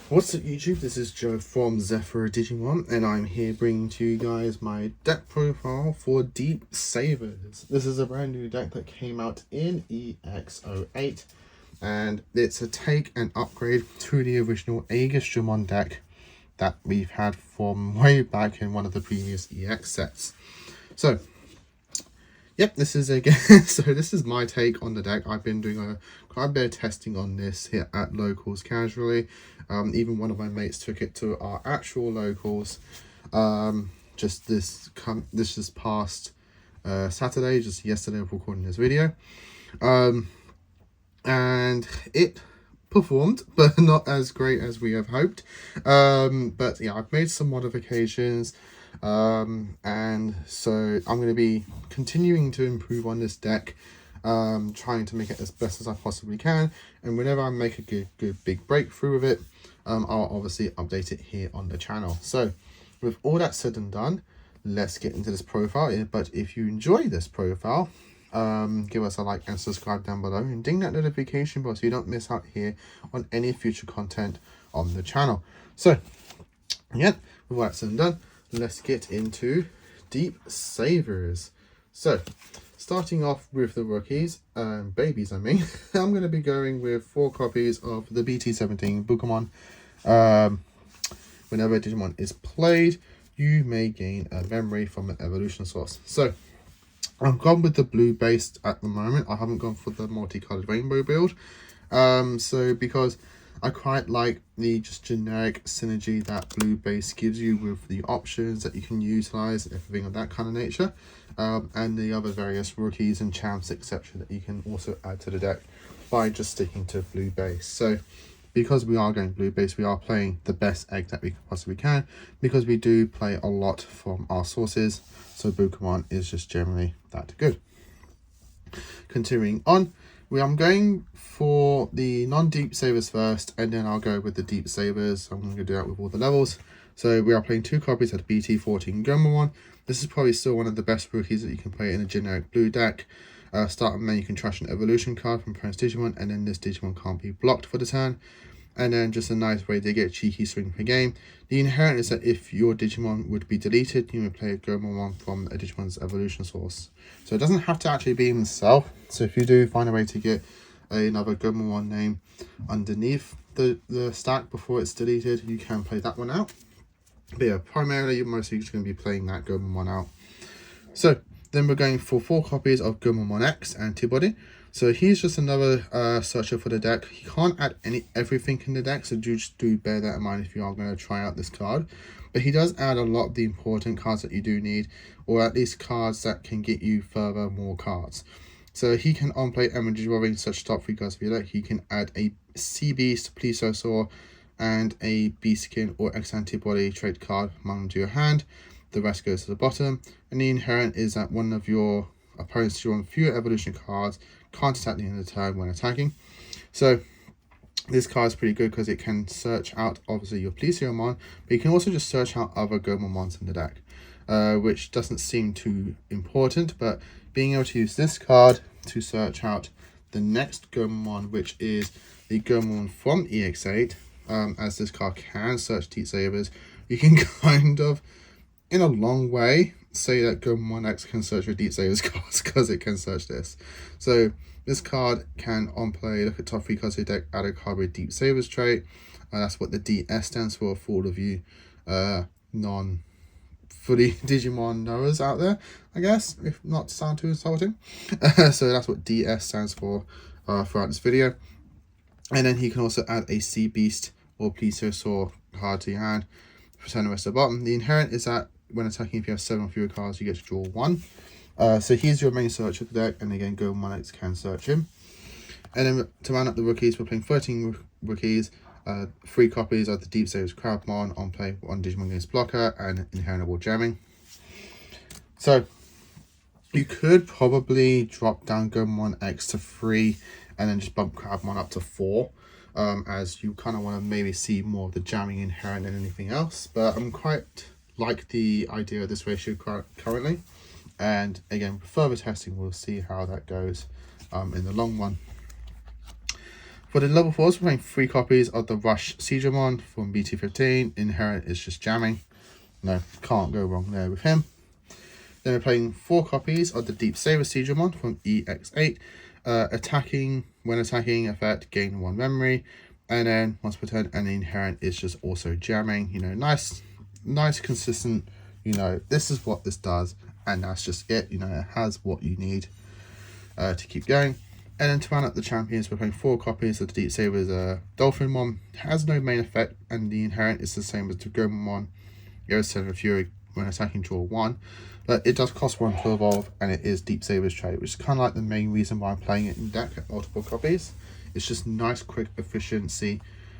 What's up YouTube, this is Joe from Zephyrwargames and I'm here bringing to you guys my deck profile for Deep Savers. This is a brand new deck that came out in EX08 and it's a take and upgrade to the original Digimon deck that we've had from way back in one of the previous EX sets. So yep, this is again, so this is my take on the deck. I've been doing quite a bit of testing on this here at locals casually. Even one of my mates took it to our actual locals just this past Saturday, just yesterday of recording this video. And it performed, but not as great as we have hoped. But yeah, I've made some modifications. And so I'm going to be continuing to improve on this deck, trying to make it as best as I possibly can, and whenever I make a good big breakthrough with it, I'll obviously update it here on the channel. So with all that said and done, let's get into this profile. But if you enjoy this profile, give us a like and subscribe down below and ding that notification bell so you don't miss out here on any future content on the channel. So yeah, with all that said and done, let's get into Deep Savers. So starting off with the rookies, babies I mean, I'm going to be going with 4 copies of the BT17 Pokemon. Whenever Digimon is played, you may gain a memory from an evolution source. So I've gone with the blue based at the moment. I haven't gone for the multicolored rainbow build. So because I quite like the just generic synergy that blue base gives you with the options that you can utilize, everything of that kind of nature, and the other various rookies and champs etc that you can also add to the deck by just sticking to blue base. So because we are going blue base, we are playing the best egg that we possibly can, because we do play a lot from our sources, so Pokemon is just generally that good. Continuing on, I'm going for the non-deep savers first, and then I'll go with the deep savers. I'm going to do that with all the levels. So we are playing 2 copies of the BT14 Gomamon. This is probably still one of the best rookies that you can play in a generic blue deck. Starting then you can trash an evolution card from Prince Digimon, and then this Digimon can't be blocked for the turn. And then just a nice way to get a cheeky swing per game. The inherent is that if your Digimon would be deleted, you may play a Gomamon from a Digimon's evolution source. So it doesn't have to actually be himself. So if you do find a way to get another Gomamon name underneath the stack before it's deleted, you can play that one out. But yeah, primarily you're mostly just going to be playing that Gomamon out. So then we're going for 4 copies of Gomamon X Antibody. So he's just another searcher for the deck. He can't add everything in the deck, so just do bear that in mind if you are going to try out this card. But he does add a lot of the important cards that you do need, or at least cards that can get you further more cards. So he can on-play Energy Robbing such top 3 cards for your deck. He can add a Sea Beast, Plesiosaur, and a Beastkin or X Antibody trait card among to your hand. The rest goes to the bottom. And the inherent is that one of your opponents draw on fewer evolution cards can't attack the end of the turn when attacking. So this card is pretty good because it can search out obviously your Plesiosaur, but you can also just search out other Gomamons in the deck, which doesn't seem too important, but being able to use this card to search out the next Gomamon, which is the Gomamon from EX8, as this card can search Deep Savers, you can kind of, in a long way, say that Gomamon X can search your Deep Savers cards because it can search this. So this card can on play, look at top 3 cards of your deck, add a card with Deep Savers trait. That's what the DS stands for all of you non-fully Digimon knowers out there, I guess, if not to sound too insulting. So that's what DS stands for throughout this video. And then he can also add a Sea Beast or Plesiosaur card to your hand. Return the rest to the bottom. The inherent is that when attacking, if you have 7 or fewer cards, you get to draw 1. So he's your main search of the deck, and again, Gomamon X can search him. And then to round up the rookies, we're playing 13 rookies, 3 copies of the Deep Savers Crabmon on play, 1 Digimon Games Blocker, and Inheritable Jamming. So you could probably drop down Gomamon X to 3 and then just bump Crabmon up to 4. As you kind of want to maybe see more of the jamming inherent than anything else, but I'm quite like the idea of this ratio currently. And again, further testing, we'll see how that goes in the long run. For the level 4s, we're playing 3 copies of the Rush Digimon from BT15. Inherent is just jamming. No, can't go wrong there with him. Then we're playing 4 copies of the Deep Saber Digimon from EX8. When attacking effect, gain 1 memory. And then once per turn, and the Inherent is just also jamming. You know, nice consistent, you know, this is what this does. And that's just it. You know, it has what you need to keep going. And then to round up the champions, we're playing 4 copies of the Deep Saber's Dolphinmon. Has no main effect, and the Inherent is the same as the Gomamon. Goes to Fury when attacking, draw 1. But it does cost 1 to evolve, and it is Deep Saber's trait, which is kind of like the main reason why I'm playing it in deck at multiple copies. It's just nice, quick efficiency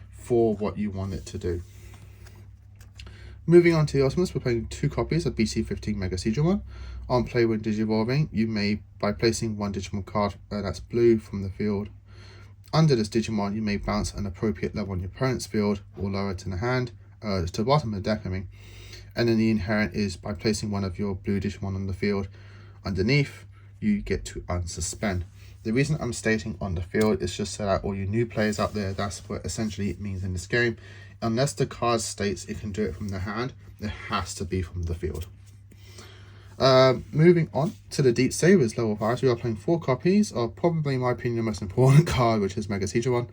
for what you want it to do. Moving on to the Ultimates, we're playing 2 copies of BC15 Mega Digimon. On play when Digivolving, you may, by placing 1 Digimon card that's blue from the field under this Digimon, you may bounce an appropriate level on your opponent's field or lower to the hand, to the bottom of the deck, I mean. And then the Inherent is by placing 1 of your blue Digimon on the field underneath, you get to unsuspend. The reason I'm stating on the field is just so that all you new players out there, that's what essentially it means in this game. Unless the card states it can do it from the hand, it has to be from the field. Moving on to the Deep Sabers level 5, we are playing 4 copies of probably, in my opinion, the most important card, which is Mega Digimon.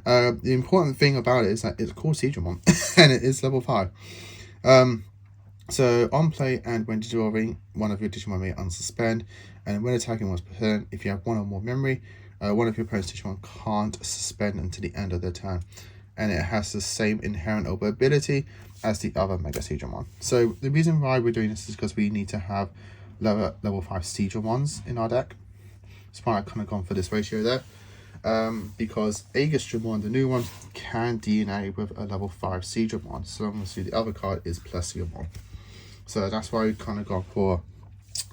The important thing about it is that it's called Digimon, and it is level 5. So on play and when Digivolving, 1 of your Digimon may unsuspend, and when attacking once per turn, if you have 1 or more memory, 1 of your opponent's Digimon can't suspend until the end of their turn. And it has the same inherent ability as the other Mega Digimon. So the reason why we're doing this is because we need to have level 5 Digimons in our deck. That's why I've kind of gone for this ratio there. Because Aegis-Dramon, the new one, can DNA with a level 5 Digimon, so long as the other card is Plesiomon. So that's why we've kind of gone for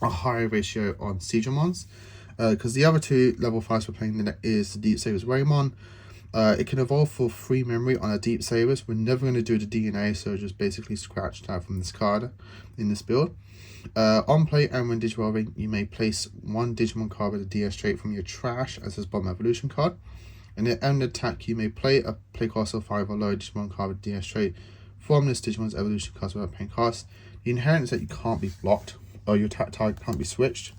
a higher ratio on Digimons. Because the other 2 level 5s we're playing in the deck is the Deep Saber's Waymon. It can evolve for 3 memory on a Deep Sabers. We're never going to do the DNA, so just basically scratch that from this card in this build. On play and when Digivolving, you may place 1 Digimon card with a DS trait from your trash as his bottom evolution card. And at end attack, you may play a play cost of 5 or lower Digimon card with DS trait from this Digimon's evolution card without paying cost. The inherent is that you can't be blocked, or your attack target can't be switched.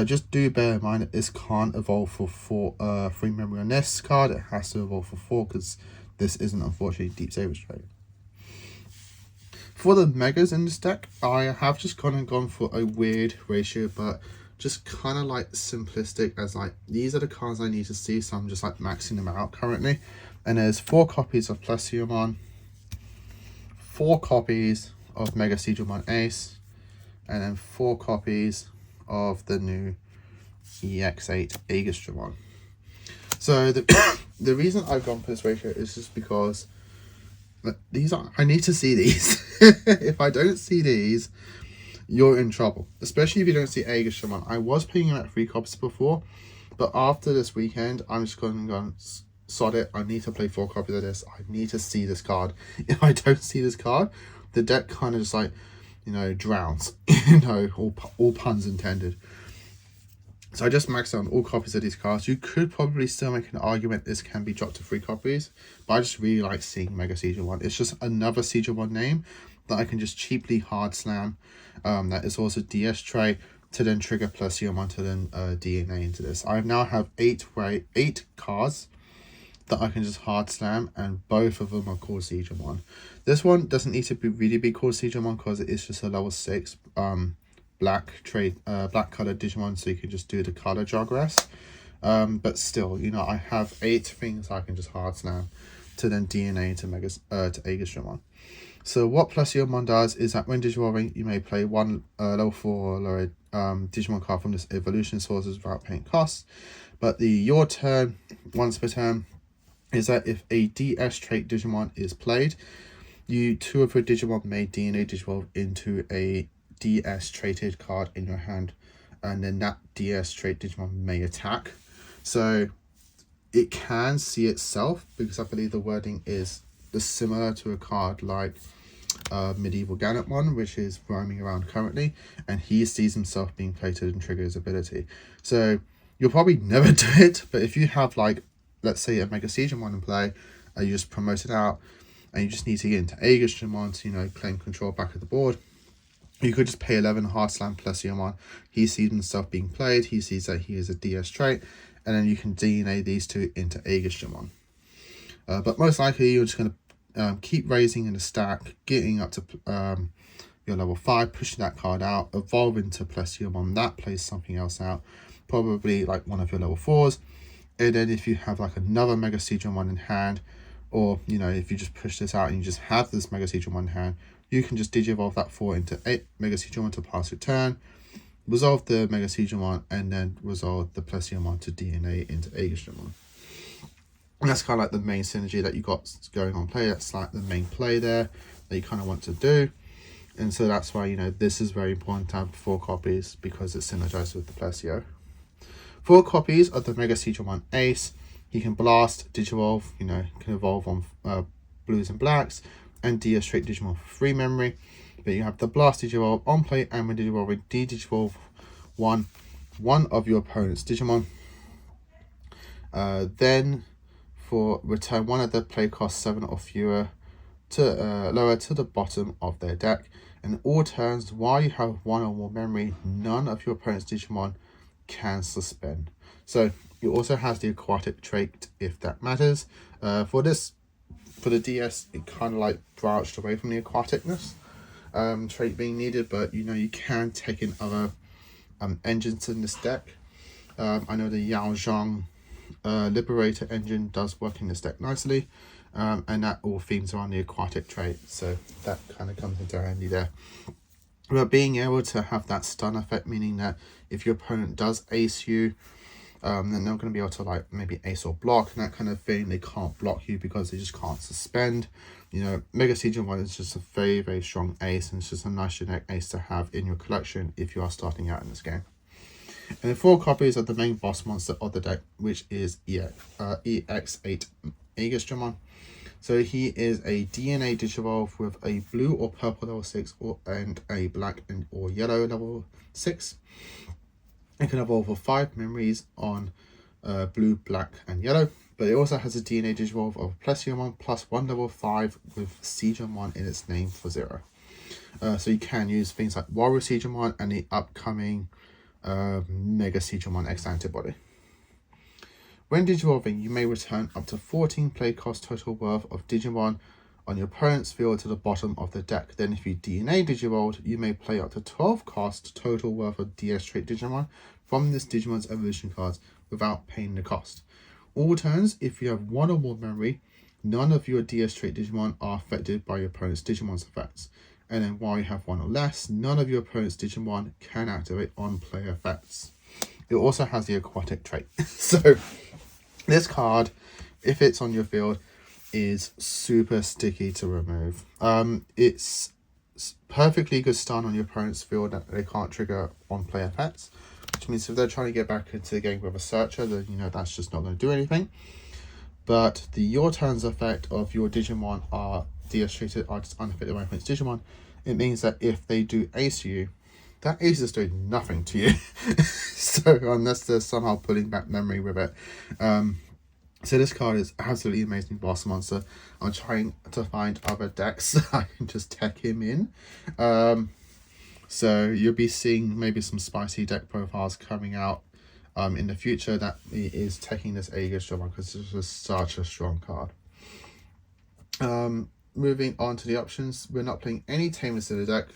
Just do bear in mind that this can't evolve for 3 memory on this card. It has to evolve for 4 because this isn't unfortunately Deep Saber's trait. For the Megas in this deck, I have just gone for a weird ratio, but just kind of like simplistic, as like these are the cards I need to see, so I'm just like maxing them out currently. And there's 4 copies of Plesiomon, 4 copies of Mega Digimon Ace, and then 4 copies of the new EX8 Aegis-Dramon. So the reason I've gone for this ratio is just because I need to see these. If I don't see these, you're in trouble. Especially if you don't see Aegis-Dramon. I was playing him at 3 copies before, but after this weekend, I'm just going to go sod it. I need to play 4 copies of this. I need to see this card. If I don't see this card, the deck kind of just like, you know, drowns. You know, all puns intended. So I just maxed out on all copies of these cards. You could probably still make an argument this can be dropped to 3 copies, but I just really like seeing Mega Digimon. It's just another Digimon name that I can just cheaply hard slam. That is also DS trait to then trigger Plesiomon to then DNA into this. I now have 8 cards that I can just hard slam, and both of them are called Digimon. This one doesn't need to really be called Digimon because it is just a level 6 black colored Digimon, so you can just do the color progress. But still, you know, I have 8 things I can just hard slam to then DNA to Aegis-Dramon. So what Plesiomon does is that when Digivolving, you may play 1 level 4 or lower Digimon card from this evolution sources without paying costs. But your turn, once per turn, is that if a DS trait Digimon is played, 2 of your Digimon may DNA Digivolve into a DS traded card in your hand, and then that DS trait Digimon may attack. So it can see itself, because I believe the wording is similar to a card like medieval Ganetmon, which is roaming around currently, and he sees himself being plated and trigger his ability. So you'll probably never do it, but if you have, like, let's say a Mega Digimon in play, you just promote it out, and you just need to get into Digimon to, you know, claim control back of the board, you could just pay 11 Heart Slam Plesiomon. He sees himself being played, he sees that he is a DS trait, and then you can DNA these two into Digimon. But most likely you're just going to keep raising in the stack, getting up to your level 5, pushing that card out, evolve into Plesiomon, that plays something else out, probably like one of your level 4s, and then if you have like another Mega Digimon in hand, or, you know, if you just push this out and you just have this Mega Digimon in hand, you can just Digivolve that 4 into 8 Mega Digimon to pass your turn, resolve the Mega Digimon, and then resolve the Plesiomon to DNA into Digimon. And that's kind of like the main synergy that you got going on play. That's like the main play there that you kind of want to do. And so that's why, you know, this is very important to have 4 copies, because it's synergized with the Plesio. 4 copies of the Mega Digimon Ace. He can blast, Digivolve, you know, can evolve on blues and blacks, and DS trait Digimon for free memory. But you have the blast Digivolve on play, and when Digivolving, Digivolve one of your opponent's Digimon. Then for return one of the play cost 7 or fewer to lower to the bottom of their deck. And all turns, while you have 1 or more memory, none of your opponent's Digimon can suspend. So you also has the aquatic trait, if that matters. For the DS, it kind of like branched away from the aquaticness trait being needed, but, you know, you can take in other engines in this deck. I know the Yao Zhang Liberator engine does work in this deck nicely, and that all themes around the aquatic trait, so that kind of comes into handy there. But being able to have that stun effect, meaning that if your opponent does ace you, then they're going to be able to, like, maybe ace or block and that kind of thing. They can't block you because they just can't suspend. You know, Mega Digimon is just a very, very strong ace, and it's just a nice generic ace to have in your collection if you are starting out in this game. And 4 copies of the main boss monster of the deck, which is EX8 Digimon. So he is a DNA Digivolve with a blue or purple level 6 and a black or yellow level 6. It can evolve for 5 memories on blue, black, and yellow. But it also has a DNA Digivolve of Plesiomon plus 1 level 5 with Digimon in its name for 0. So you can use things like Waru Digimon and the upcoming Mega Digimon X antibody. When Digivolving, you may return up to 14 play cost total worth of Digimon on your opponent's field to the bottom of the deck. Then if you DNA Digivolved, you may play up to 12 cost total worth of DS trait Digimon from this Digimon's evolution cards without paying the cost. All turns, if you have 1 or more memory, none of your DS trait Digimon are affected by your opponent's Digimon's effects. And then while you have 1 or less, none of your opponent's Digimon can activate on player effects. It also has the aquatic trait. So this card, if it's on your field, is super sticky to remove. It's perfectly good stun on your opponent's field that they can't trigger on player effects, which means if they're trying to get back into the game with a searcher, then, you know, that's just not going to do anything. But the your turns effect of your Digimon are DS treated, are just unaffected by opponent's Digimon. It means that if they do ace you, that ace is doing nothing to you. So unless they're somehow pulling back memory with it. So this card is absolutely amazing boss monster. I'm trying to find other decks I can just tech him in. So you'll be seeing maybe some spicy deck profiles coming out in the future that is taking this Digimon, because this is such a strong card. Moving on to the options, we're not playing any Tamers in the deck.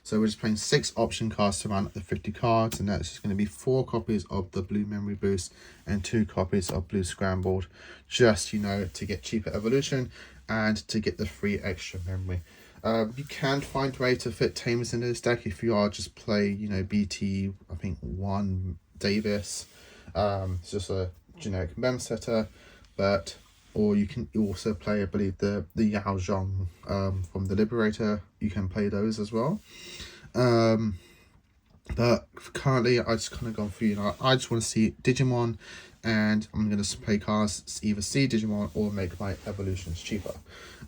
So we're just playing 6 option cards to round up the 50 cards, and that's just going to be 4 copies of the blue memory boost and 2 copies of blue scrambled, just, you know, to get cheaper evolution and to get the free extra memory. You can find a way to fit Tamers into this deck if you are just play, you know, BT, I think 1 Davis. It's just a generic mem setter, but or you can also play, I believe, the Yao Zhang from the Liberator. You can play those as well. But currently, I just kind of gone through, I just want to see Digimon, and I'm going to play cards, either see Digimon or make my evolutions cheaper.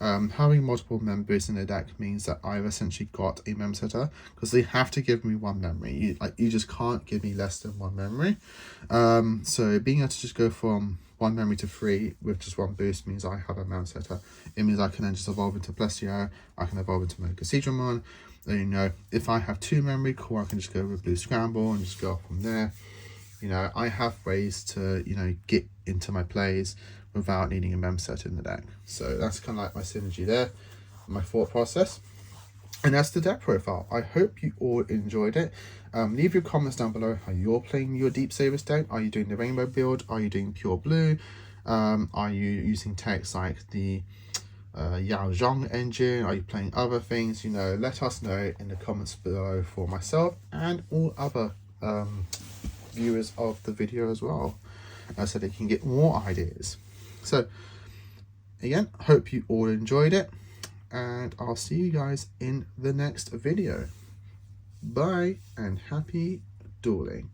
Having multiple members in the deck means that I've essentially got a mem setter, because they have to give me one memory. You just can't give me less than one memory. So being able to just go from one memory to 3 with just one boost means I have a mem setter. It means I can then just evolve into Plesio, I can evolve into Mega Digimon. If I have 2 memory, cool, I can just go with Blue Scramble and just go from there. I have ways to, get into my plays without needing a mem set in the deck. So that's kind of like my synergy there, my thought process. And that's the deck profile. I hope you all enjoyed it. Leave your comments down below how you're playing your Deep Savers deck. Are you doing the rainbow build? Are you doing pure blue? Are you using techs like the Yao Zhong engine? Are you playing other things? Let us know in the comments below for myself and all other viewers of the video as well, so they can get more ideas. So again, hope you all enjoyed it, and I'll see you guys in the next video. Bye and happy dueling.